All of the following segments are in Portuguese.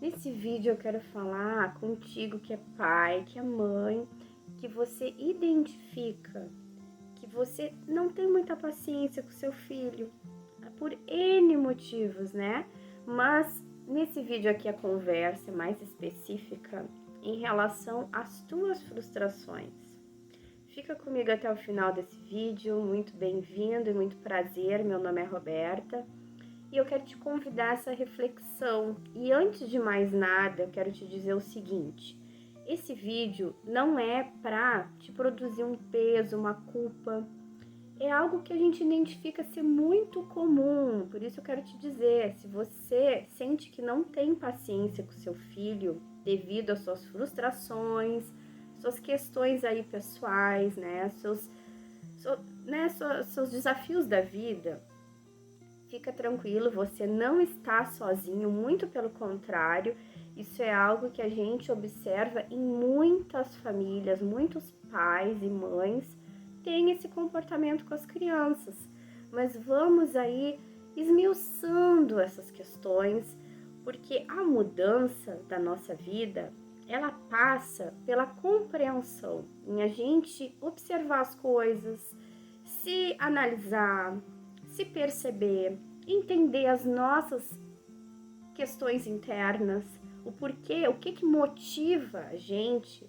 Nesse vídeo eu quero falar contigo que é pai, que é mãe, que você identifica que você não tem muita paciência com seu filho, por N motivos, né? Mas nesse vídeo aqui a conversa é mais específica em relação às tuas frustrações. Fica comigo até o final desse vídeo, muito bem-vindo e muito prazer, meu nome é Roberta. E eu quero te convidar a essa reflexão. E antes de mais nada, eu quero te dizer o seguinte: esse vídeo não é para te produzir um peso, uma culpa. É algo que a gente identifica ser muito comum. Por isso eu quero te dizer, se você sente que não tem paciência com seu filho devido às suas frustrações, suas questões aí pessoais, né, seus desafios da vida, fica tranquilo, você não está sozinho, muito pelo contrário, isso é algo que a gente observa em muitas famílias, muitos pais e mães têm esse comportamento com as crianças. Mas vamos aí esmiuçando essas questões, porque a mudança da nossa vida, ela passa pela compreensão, em a gente observar as coisas, se analisar, se perceber, entender as nossas questões internas, o porquê, o que motiva a gente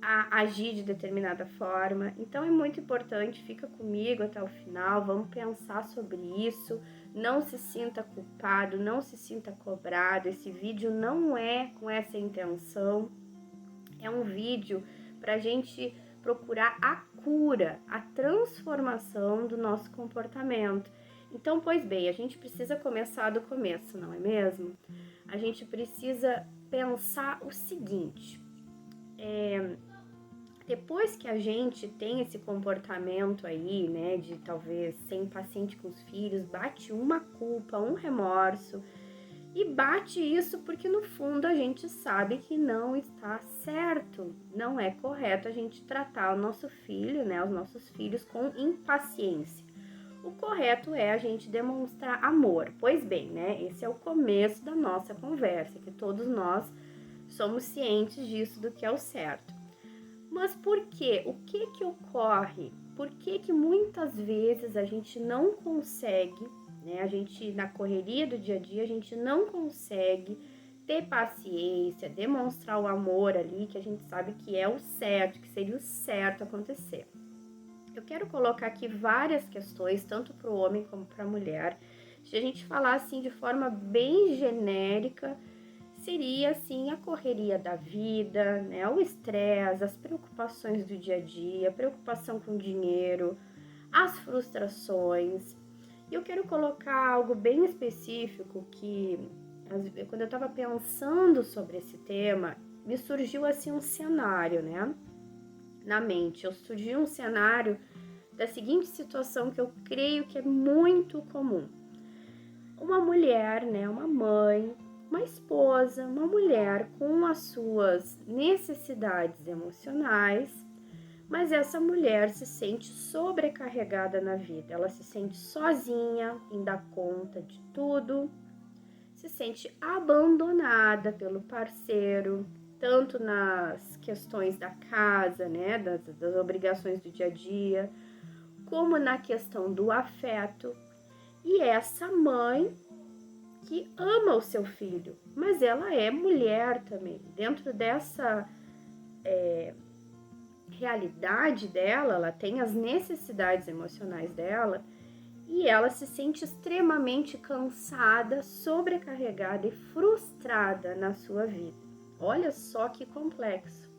a agir de determinada forma. Então é muito importante, fica comigo até o final, vamos pensar sobre isso. Não se sinta culpado, não se sinta cobrado. Esse vídeo não é com essa intenção. É um vídeo para a gente procurar a cura, a transformação do nosso comportamento. Então, pois bem, a gente precisa começar do começo, não é mesmo? A gente precisa pensar o seguinte: depois que a gente tem esse comportamento aí, né, de talvez ser impaciente com os filhos, bate uma culpa, um remorso, e bate isso porque no fundo a gente sabe que não está certo, não é correto a gente tratar o nosso filho, né, os nossos filhos com impaciência. O correto é a gente demonstrar amor. Pois bem, né, esse é o começo da nossa conversa, que todos nós somos cientes disso, do que é o certo. Mas por quê? O que que ocorre? Por que que muitas vezes a gente não consegue, né? A gente, na correria do dia a dia, a gente não consegue ter paciência, demonstrar o amor ali, que a gente sabe que é o certo, que seria o certo acontecer. Eu quero colocar aqui várias questões, tanto para o homem como para a mulher. Se a gente falar assim de forma bem genérica, seria assim a correria da vida, né? O estresse, as preocupações do dia a dia, a preocupação com dinheiro, as frustrações. E eu quero colocar algo bem específico que, quando eu estava pensando sobre esse tema, me surgiu assim um cenário, né? Na mente, surgiu um cenário da seguinte situação que eu creio que é muito comum. Uma mulher, né, uma mãe, uma esposa, uma mulher com as suas necessidades emocionais, mas essa mulher se sente sobrecarregada na vida, ela se sente sozinha em dar conta de tudo, se sente abandonada pelo parceiro, tanto nas questões da casa, né, das obrigações do dia a dia, como na questão do afeto. E essa mãe que ama o seu filho, mas ela é mulher também. Dentro dessa realidade dela, ela tem as necessidades emocionais dela e ela se sente extremamente cansada, sobrecarregada e frustrada na sua vida. Olha só que complexo.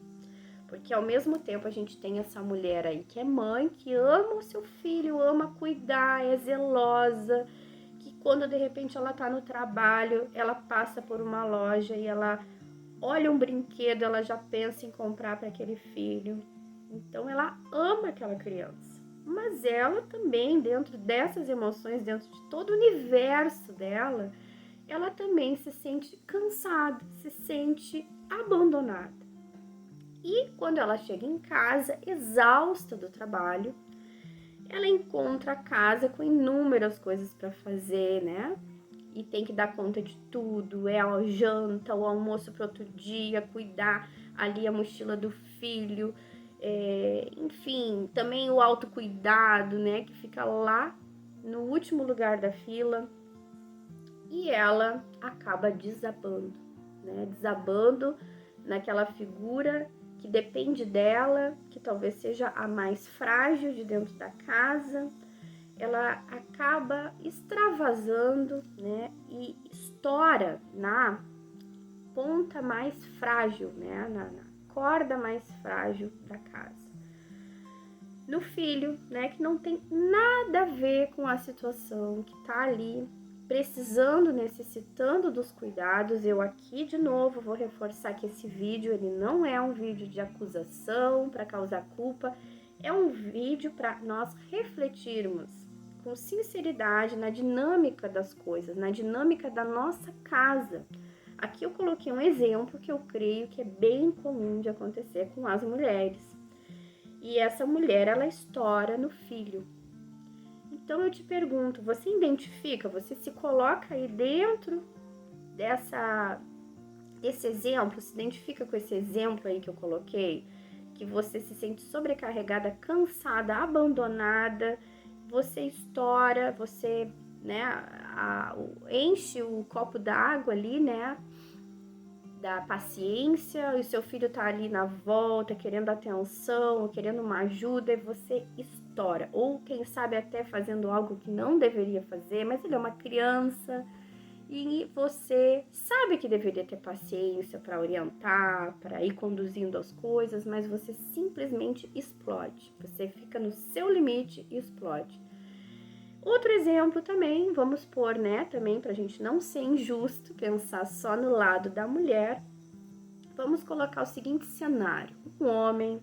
Porque ao mesmo tempo a gente tem essa mulher aí que é mãe, que ama o seu filho, ama cuidar, é zelosa, que quando de repente ela tá no trabalho, ela passa por uma loja e ela olha um brinquedo, ela já pensa em comprar para aquele filho. Então ela ama aquela criança. Mas ela também, dentro dessas emoções, dentro de todo o universo dela, ela também se sente cansada, se sente abandonada. E quando ela chega em casa, exausta do trabalho, ela encontra a casa com inúmeras coisas para fazer, né? e tem que dar conta de tudo, é a janta, o almoço para outro dia, cuidar ali a mochila do filho, enfim, também o autocuidado, né, que fica lá no último lugar da fila, e ela acaba desabando, né, desabando naquela figura que depende dela, que talvez seja a mais frágil de dentro da casa. Ela acaba extravasando, né, e estoura na ponta mais frágil, né, na corda mais frágil da casa. No filho, né, que não tem nada a ver com a situação, que tá ali precisando, necessitando dos cuidados. Eu aqui de novo vou reforçar que esse vídeo ele não é um vídeo de acusação para causar culpa, é um vídeo para nós refletirmos com sinceridade na dinâmica das coisas, na dinâmica da nossa casa. Aqui eu coloquei um exemplo que eu creio que é bem comum de acontecer com as mulheres. E essa mulher, ela estoura no filho. Então eu te pergunto, você identifica, você se coloca aí dentro desse exemplo, se identifica com esse exemplo aí que eu coloquei, que você se sente sobrecarregada, cansada, abandonada, você estoura, você, né, enche o copo d'água ali, né, da paciência, e o seu filho tá ali na volta, querendo atenção, querendo uma ajuda, e você estoura. Ou quem sabe até fazendo algo que não deveria fazer, mas ele é uma criança, e você sabe que deveria ter paciência para orientar, para ir conduzindo as coisas, mas você simplesmente explode. Você fica no seu limite e explode. Outro exemplo também, vamos pôr, né, também pra gente não ser injusto, pensar só no lado da mulher, vamos colocar o seguinte cenário: um homem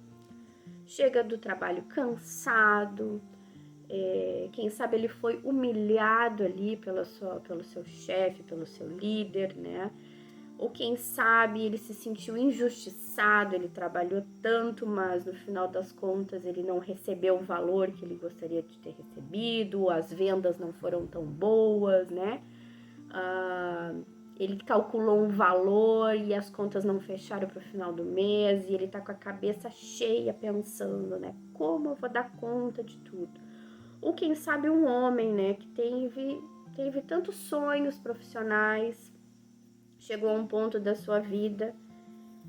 chega do trabalho cansado, quem sabe ele foi humilhado ali pelo seu chefe, pelo seu líder, né? Ou quem sabe ele se sentiu injustiçado, ele trabalhou tanto, mas no final das contas ele não recebeu o valor que ele gostaria de ter recebido, as vendas não foram tão boas, né? Ele calculou um valor e as contas não fecharam para o final do mês e ele tá com a cabeça cheia pensando, né? Como eu vou dar conta de tudo? Ou quem sabe um homem, né, que teve tantos sonhos profissionais, chegou a um ponto da sua vida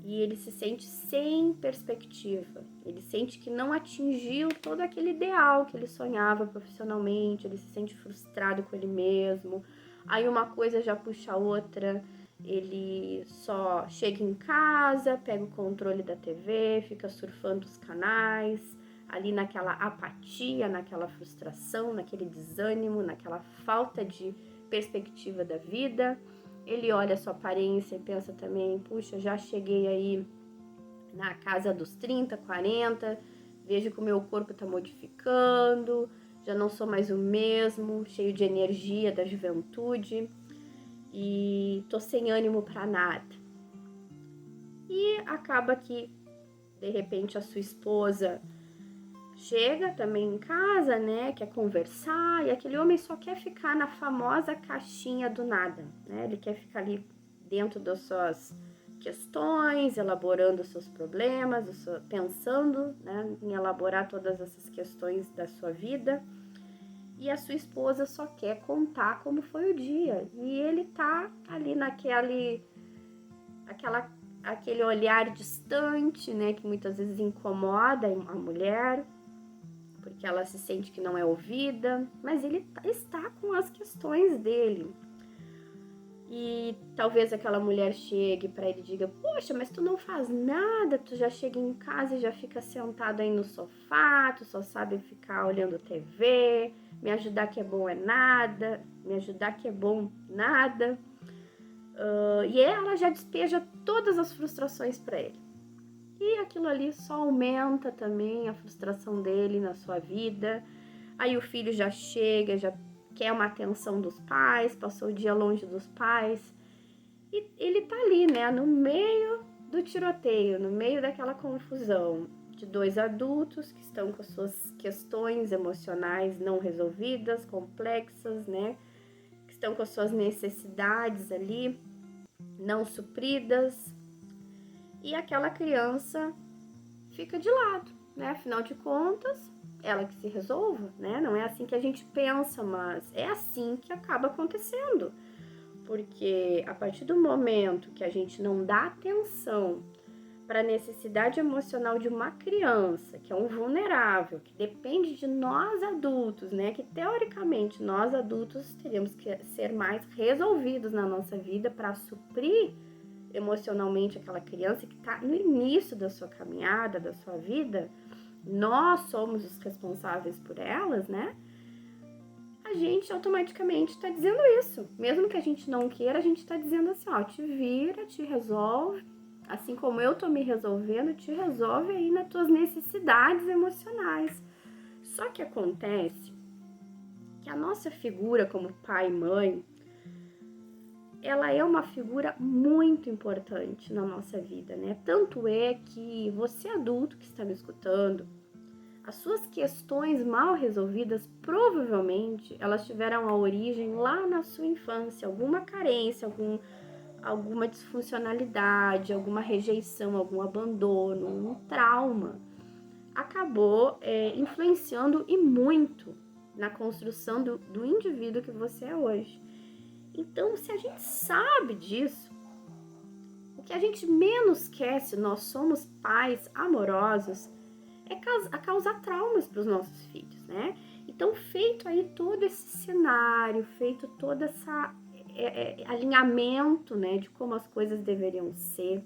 e ele se sente sem perspectiva. Ele sente que não atingiu todo aquele ideal que ele sonhava profissionalmente, ele se sente frustrado com ele mesmo. Aí uma coisa já puxa a outra, ele só chega em casa, pega o controle da TV, fica surfando os canais, ali naquela apatia, naquela frustração, naquele desânimo, naquela falta de perspectiva da vida. Ele olha a sua aparência e pensa também, puxa, já cheguei aí na casa dos 30, 40, vejo que o meu corpo está modificando, já não sou mais o mesmo, cheio de energia da juventude e tô sem ânimo para nada. E acaba que, de repente, a sua esposa chega também em casa, né, quer conversar, e aquele homem só quer ficar na famosa caixinha do nada, né, ele quer ficar ali dentro das suas questões, elaborando os seus problemas, pensando, né, em elaborar todas essas questões da sua vida, e a sua esposa só quer contar como foi o dia, e ele tá ali aquele olhar distante, né, que muitas vezes incomoda a mulher, porque ela se sente que não é ouvida, mas ele está com as questões dele. E talvez aquela mulher chegue para ele e diga, poxa, mas tu não faz nada, tu já chega em casa e já fica sentado aí no sofá, tu só sabe ficar olhando TV, me ajudar que é bom é nada, me ajudar que é bom nada. E ela já despeja todas as frustrações para ele. E aquilo ali só aumenta também a frustração dele na sua vida. Aí o filho já chega, já quer uma atenção dos pais, passou o dia longe dos pais. E ele tá ali, né, no meio do tiroteio, no meio daquela confusão de dois adultos que estão com as suas questões emocionais não resolvidas, complexas, né, que estão com as suas necessidades ali não supridas, e aquela criança fica de lado, né? Afinal de contas, ela que se resolva, né? Não é assim que a gente pensa, mas é assim que acaba acontecendo. Porque a partir do momento que a gente não dá atenção para a necessidade emocional de uma criança, que é um vulnerável, que depende de nós adultos, né? Que teoricamente nós adultos teríamos que ser mais resolvidos na nossa vida para suprir emocionalmente aquela criança que está no início da sua caminhada, da sua vida. Nós somos os responsáveis por elas, né? A gente automaticamente está dizendo isso. Mesmo que a gente não queira, a gente está dizendo assim, ó, te vira, te resolve. Assim como eu tô me resolvendo, te resolve aí nas tuas necessidades emocionais. Só que acontece que a nossa figura como pai e mãe, ela é uma figura muito importante na nossa vida, né? Tanto é que você adulto que está me escutando, as suas questões mal resolvidas, provavelmente, elas tiveram a origem lá na sua infância, alguma carência, alguma disfuncionalidade, alguma rejeição, algum abandono, um trauma, acabou influenciando e muito na construção do indivíduo que você é hoje. Então, se a gente sabe disso, o que a gente menos quer, se nós somos pais amorosos, é causar traumas para os nossos filhos, né? Então, feito aí todo esse cenário, feito todo esse alinhamento, né, de como as coisas deveriam ser,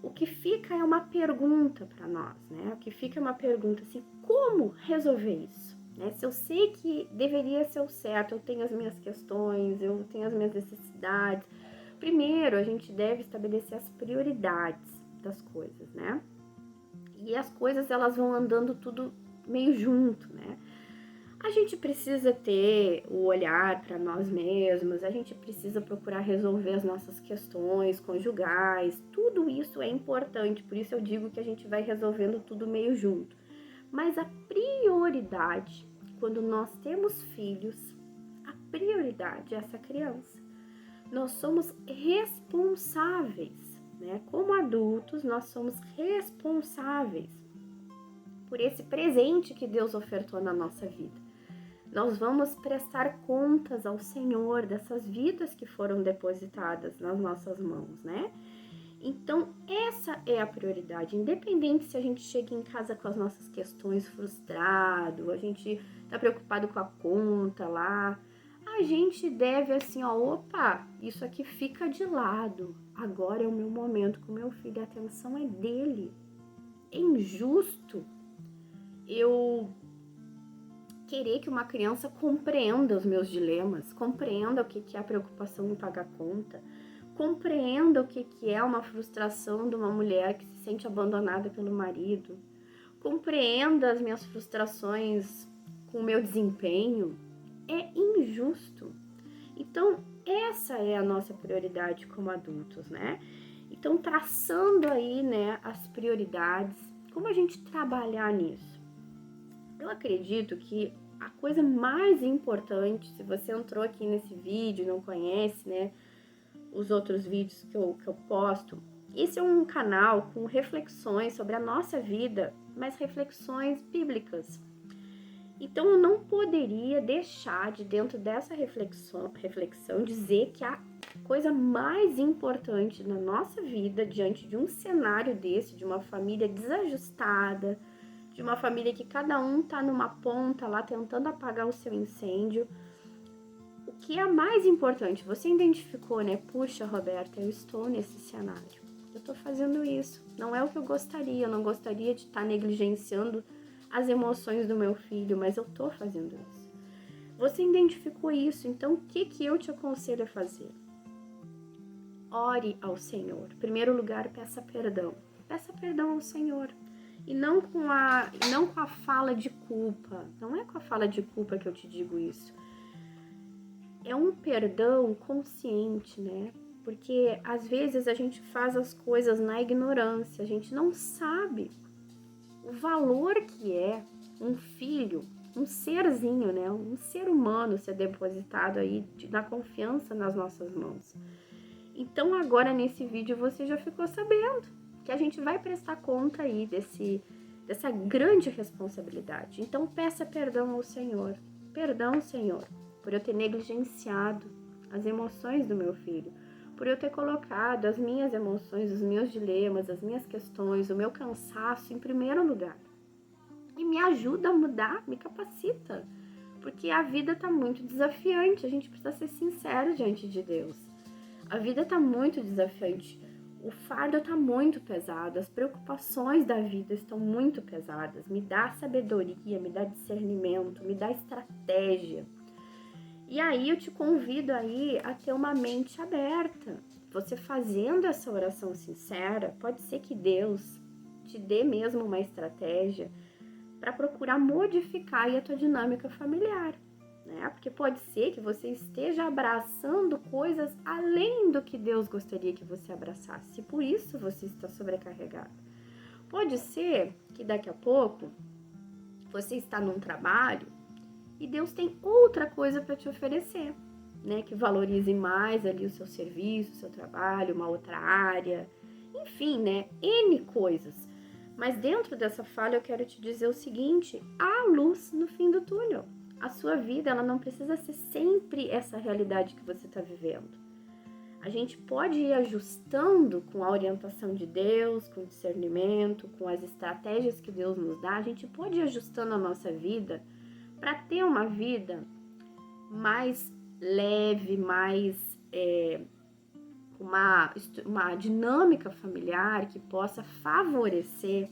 o que fica é uma pergunta para nós, né? O que fica é uma pergunta assim, como resolver isso? Né? Se eu sei que deveria ser o certo, eu tenho as minhas questões, eu tenho as minhas necessidades. Primeiro, a gente deve estabelecer as prioridades das coisas, né? E as coisas, elas vão andando tudo meio junto, né? A gente precisa ter o olhar para nós mesmos, a gente precisa procurar resolver as nossas questões conjugais, tudo isso é importante, por isso eu digo que a gente vai resolvendo tudo meio junto. Mas a prioridade, quando nós temos filhos, a prioridade é essa criança. Nós somos responsáveis. Né? Como adultos, nós somos responsáveis por esse presente que Deus ofertou na nossa vida. Nós vamos prestar contas ao Senhor dessas vidas que foram depositadas nas nossas mãos, né? Então, essa é a prioridade. Independente se a gente chega em casa com as nossas questões frustrado, a gente tá preocupado com a conta lá, a gente deve assim, ó, opa, isso aqui fica de lado. Agora é o meu momento com meu filho, a atenção é dele. É injusto eu querer que uma criança compreenda os meus dilemas, compreenda o que é a preocupação em pagar conta, compreenda o que é uma frustração de uma mulher que se sente abandonada pelo marido, compreenda as minhas frustrações com o meu desempenho. É injusto. Então, essa é a nossa prioridade como adultos, né? Então, traçando aí, né, as prioridades, como a gente trabalhar nisso? Eu acredito que a coisa mais importante, se você entrou aqui nesse vídeo e não conhece, né, os outros vídeos que eu posto, esse é um canal com reflexões sobre a nossa vida, mas reflexões bíblicas. Então, eu não poderia deixar de, dentro dessa reflexão, dizer que a coisa mais importante na nossa vida, diante de um cenário desse, de uma família desajustada, de uma família que cada um tá numa ponta lá tentando apagar o seu incêndio, o que é mais importante? Você identificou, né? Puxa, Roberta, eu estou nesse cenário. Eu tô fazendo isso. Não é o que eu gostaria, eu não gostaria de estar negligenciando as emoções do meu filho, mas eu tô fazendo isso. Você identificou isso, então o que eu te aconselho a fazer? Ore ao Senhor. Em primeiro lugar, peça perdão. Peça perdão ao Senhor. E não com a fala de culpa. Não é com a fala de culpa que eu te digo isso. É um perdão consciente, né? Porque às vezes a gente faz as coisas na ignorância, a gente não sabe o valor que é um filho um serzinho, né? Um ser humano ser depositado aí na confiança nas nossas mãos. Então agora nesse vídeo você já ficou sabendo que a gente vai prestar conta aí dessa grande responsabilidade. Então peça perdão ao Senhor. Perdão, Senhor, por eu ter negligenciado as emoções do meu filho, por eu ter colocado as minhas emoções, os meus dilemas, as minhas questões, o meu cansaço em primeiro lugar. E me ajuda a mudar, me capacita, porque a vida tá muito desafiante, a gente precisa ser sincero diante de Deus. A vida tá muito desafiante, o fardo tá muito pesado, as preocupações da vida estão muito pesadas. Me dá sabedoria, me dá discernimento, me dá estratégia. E aí eu te convido aí a ter uma mente aberta. Você fazendo essa oração sincera, pode ser que Deus te dê mesmo uma estratégia para procurar modificar aí a tua dinâmica familiar, né? Porque pode ser que você esteja abraçando coisas além do que Deus gostaria que você abraçasse, e por isso você está sobrecarregado. Pode ser que daqui a pouco você está num trabalho e Deus tem outra coisa para te oferecer, né? Que valorize mais ali o seu serviço, o seu trabalho, uma outra área, enfim, né? N coisas. Mas dentro dessa falha eu quero te dizer o seguinte: há luz no fim do túnel. A sua vida, ela não precisa ser sempre essa realidade que você está vivendo. A gente pode ir ajustando com a orientação de Deus, com o discernimento, com as estratégias que Deus nos dá. A gente pode ir ajustando a nossa vida para ter uma vida mais leve, mais uma dinâmica familiar que possa favorecer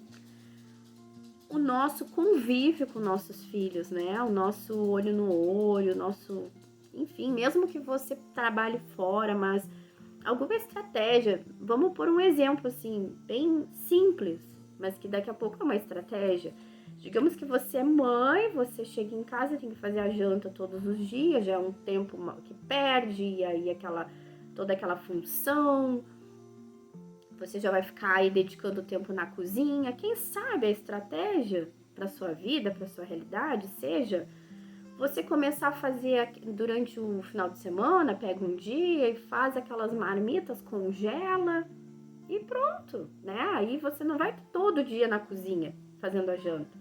o nosso convívio com nossos filhos, né? O nosso olho no olho, enfim, mesmo que você trabalhe fora, mas alguma estratégia. Vamos por um exemplo assim, bem simples, mas que daqui a pouco é uma estratégia. Digamos que você é mãe, você chega em casa, tem que fazer a janta todos os dias, já é um tempo que perde, e aí toda aquela função, você já vai ficar aí dedicando tempo na cozinha. Quem sabe a estratégia para sua vida, para sua realidade, seja você começar a fazer durante o final de semana, pega um dia e faz aquelas marmitas, congela e pronto, né? Aí você não vai todo dia na cozinha fazendo a janta.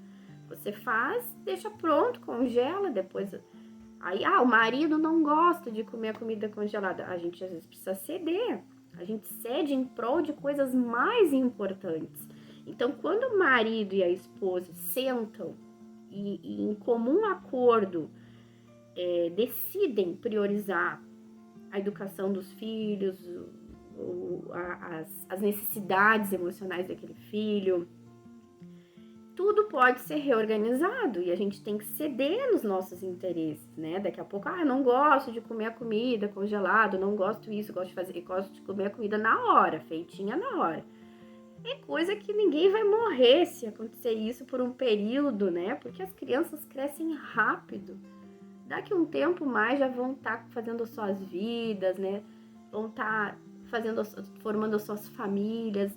Você faz, deixa pronto, congela, depois... Aí, o marido não gosta de comer a comida congelada. A gente às vezes precisa ceder. A gente cede em prol de coisas mais importantes. Então, quando o marido e a esposa sentam e em comum acordo decidem priorizar a educação dos filhos, as necessidades emocionais daquele filho, tudo pode ser reorganizado e a gente tem que ceder nos nossos interesses, né? Daqui a pouco, eu não gosto de comer a comida congelada, não gosto disso, gosto de comer a comida na hora, feitinha na hora. É coisa que ninguém vai morrer se acontecer isso por um período, né? Porque as crianças crescem rápido. Daqui a um tempo mais já vão estar fazendo as suas vidas, né? Vão estar formando as suas famílias.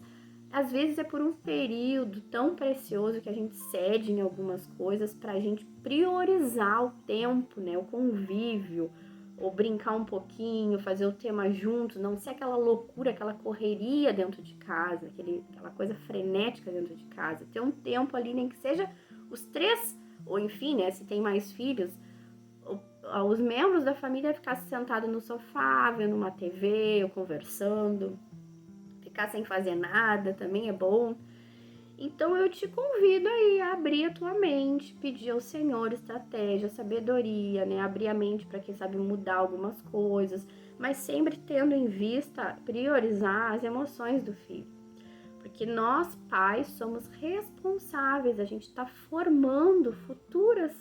Às vezes é por um período tão precioso que a gente cede em algumas coisas para a gente priorizar o tempo, né? O convívio, ou brincar um pouquinho, fazer o tema juntos, não ser aquela loucura, aquela correria dentro de casa, aquela coisa frenética dentro de casa. Ter um tempo ali, nem que seja os três, ou enfim, né? Se tem mais filhos, os membros da família ficar sentados no sofá, vendo uma TV ou conversando. Ficar sem fazer nada também é bom. Então eu te convido aí a abrir a tua mente, pedir ao Senhor estratégia, sabedoria, né? Abrir a mente para quem sabe mudar algumas coisas, mas sempre tendo em vista priorizar as emoções do filho. Porque nós, pais, somos responsáveis, a gente está formando futuros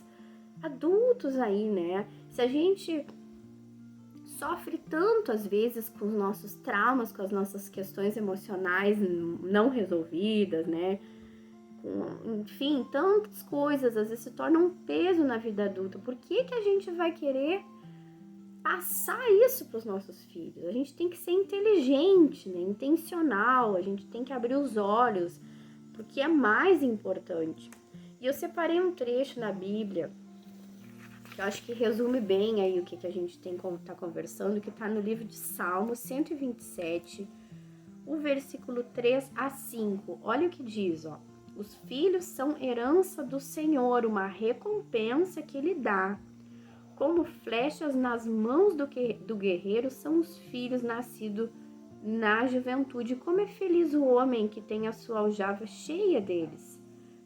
adultos aí, né? Se a gente sofre tanto, às vezes, com os nossos traumas, com as nossas questões emocionais não resolvidas, né? Enfim, tantas coisas, às vezes se torna um peso na vida adulta. Por que a gente vai querer passar isso para os nossos filhos? A gente tem que ser inteligente, né? Intencional, a gente tem que abrir os olhos, porque é mais importante. E eu separei um trecho na Bíblia que eu acho que resume bem aí o que a gente tem como tá conversando, que tá no livro de Salmos 127, o versículo 3 a 5. Olha o que diz, ó. Os filhos são herança do Senhor, uma recompensa que Ele dá. Como flechas nas mãos do guerreiro são os filhos nascidos na juventude. Como é feliz o homem que tem a sua aljava cheia deles.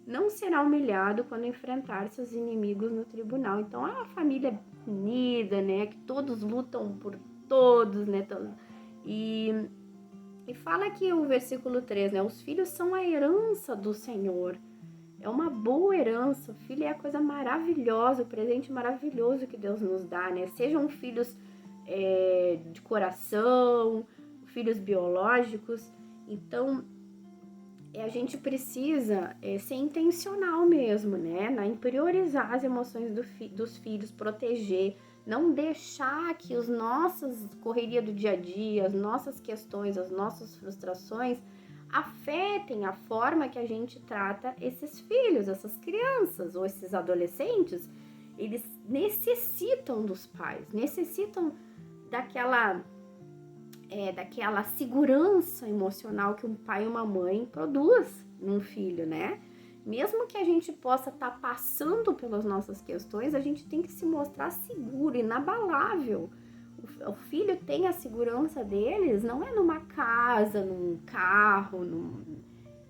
Não será humilhado quando enfrentar seus inimigos no tribunal. Então, é uma família unida, né? Que todos lutam por todos, né? E fala aqui o versículo 3, né? Os filhos são a herança do Senhor. É uma boa herança. O filho é a coisa maravilhosa, o presente maravilhoso que Deus nos dá, né? Sejam filhos de coração, filhos biológicos. Então, a gente precisa ser intencional mesmo, né? Em priorizar as emoções dos filhos, proteger, não deixar que as nossas correrias do dia a dia, as nossas questões, as nossas frustrações afetem a forma que a gente trata esses filhos, essas crianças ou esses adolescentes. Eles necessitam dos pais, necessitam daquela segurança emocional que um pai e uma mãe produz num filho, né? Mesmo que a gente possa estar passando pelas nossas questões, a gente tem que se mostrar seguro, inabalável. O filho tem a segurança deles, não é numa casa, num carro,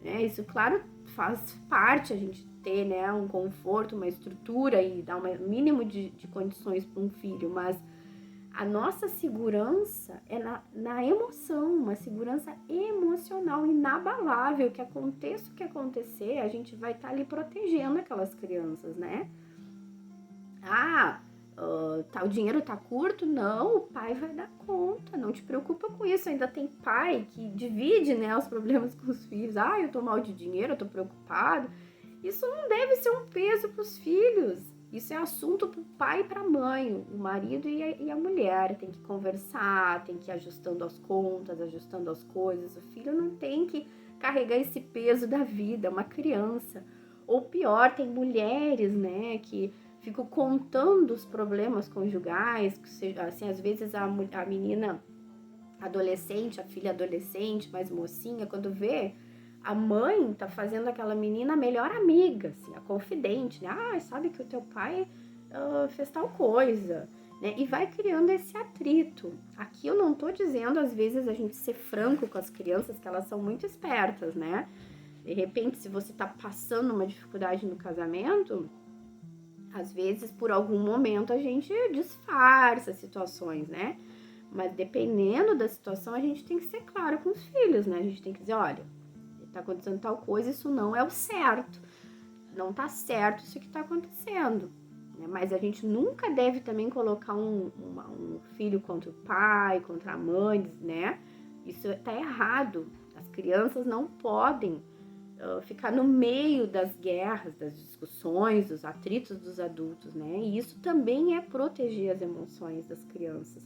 né? Isso, claro, faz parte a gente ter, né, um conforto, uma estrutura e dar um mínimo de condições para um filho, mas a nossa segurança é na emoção, uma segurança emocional inabalável, que aconteça o que acontecer, a gente vai estar ali protegendo aquelas crianças, né? O dinheiro tá curto? Não, o pai vai dar conta, não te preocupa com isso. Ainda tem pai que divide, né, os problemas com os filhos. Eu tô mal de dinheiro, eu tô preocupado. Isso não deve ser um peso para os filhos. Isso é assunto para o pai e para a mãe, o marido e a mulher. Tem que conversar, tem que ir ajustando as contas, ajustando as coisas. O filho não tem que carregar esse peso da vida, é uma criança. Ou pior, tem mulheres, né, que ficam contando os problemas conjugais, que seja, assim, às vezes a menina adolescente, a filha adolescente, mais mocinha, quando vê, a mãe tá fazendo aquela menina a melhor amiga, assim, a confidente, né? Sabe que o teu pai fez tal coisa, né? E vai criando esse atrito. Aqui eu não tô dizendo, às vezes, a gente ser franco com as crianças, que elas são muito espertas, né? De repente, se você tá passando uma dificuldade no casamento, às vezes, por algum momento, a gente disfarça situações, né? Mas dependendo da situação, a gente tem que ser claro com os filhos, né? A gente tem que dizer, olha, tá acontecendo tal coisa, isso não é o certo. Não tá certo isso que tá acontecendo. Né? Mas a gente nunca deve também colocar um filho contra o pai, contra a mãe, né? Isso tá errado. As crianças não podem ficar no meio das guerras, das discussões, dos atritos dos adultos, né? E isso também é proteger as emoções das crianças.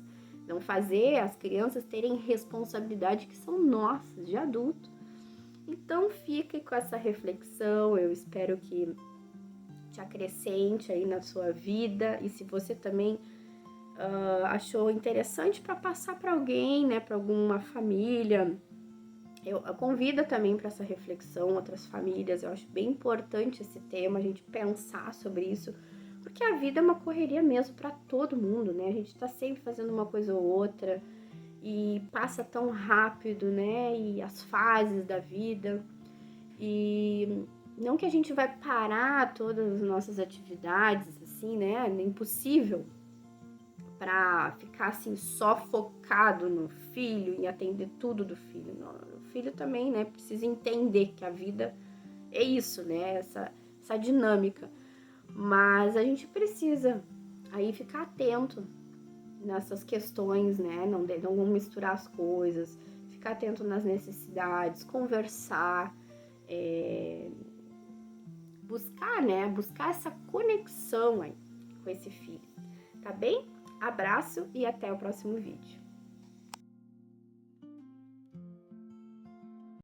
Não fazer as crianças terem responsabilidade que são nossas, de adulto. Então, fique com essa reflexão, eu espero que te acrescente aí na sua vida. E se você também achou interessante para passar para alguém, né, para alguma família, eu convido também para essa reflexão outras famílias. Eu acho bem importante esse tema, a gente pensar sobre isso, porque a vida é uma correria mesmo para todo mundo, né? A gente está sempre fazendo uma coisa ou outra e passa tão rápido, né? E as fases da vida. E não que a gente vai parar todas as nossas atividades, assim, né? É impossível para ficar assim só focado no filho e atender tudo do filho. Não, o filho também, né, precisa entender que a vida é isso, né, essa dinâmica. Mas a gente precisa aí ficar atento nessas questões, né, não vamos misturar as coisas, ficar atento nas necessidades, conversar, buscar essa conexão aí com esse filho, tá bem? Abraço e até o próximo vídeo.